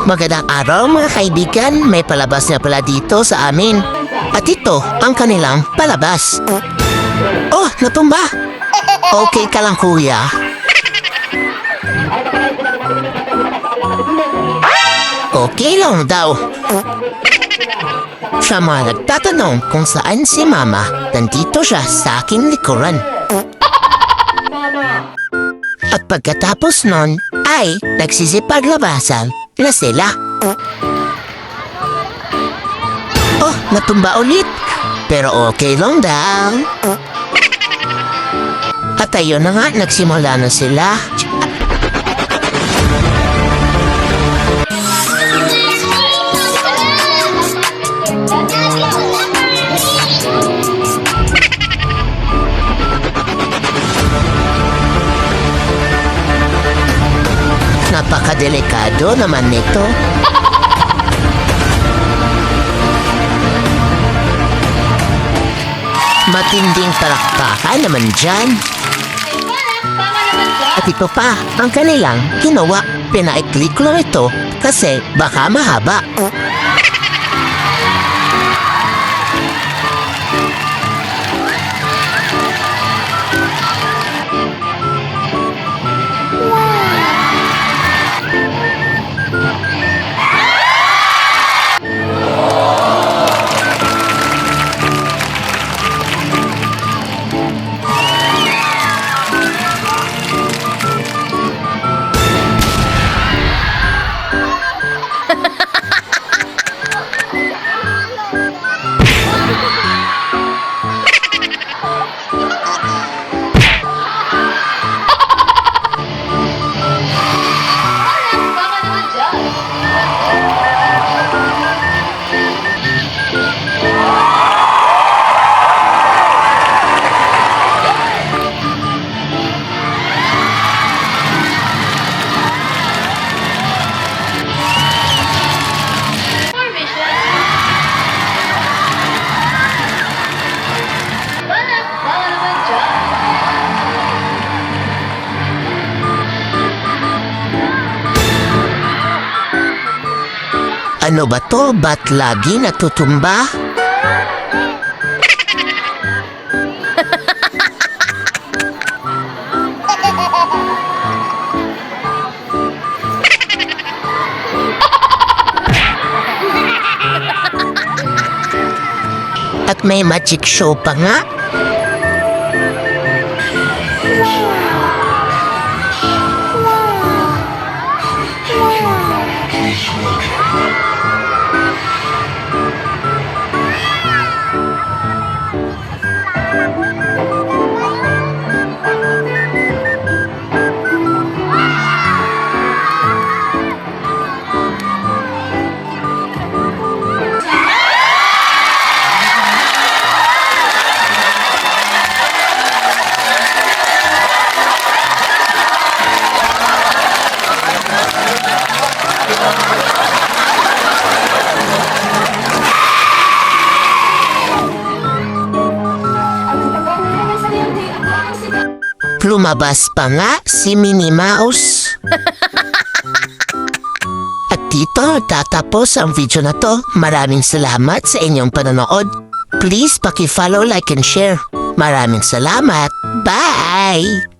Magandang araw mga kaibigan, may palabas na pala dito sa amin. At ito ang kanilang palabas. Oh, natumba! Okay ka lang kuya. Okay lang daw. Sa mga nagtatanong kung saan si Mama, nandito siya sa aking likuran. At pagkatapos nun, ay nagsisipaglabasan na sila. Oh, natumba ulit. Pero okay lang daw. At ayun na nga, nagsimula na sila. Napakadelikado naman nito. Matinding palakpakan naman dyan. At ito pa, ang kanilang ginawa. Pinaiklik lang ito kasi baka mahaba. Ano ba to? Ba't lagi natutumba? At may magic show pa nga. Lumabas pa nga si Minnie Mouse. At dito tatapos ang video na to. Maraming salamat sa inyong panonood. Please paki-follow, like, and share. Maraming salamat. Bye!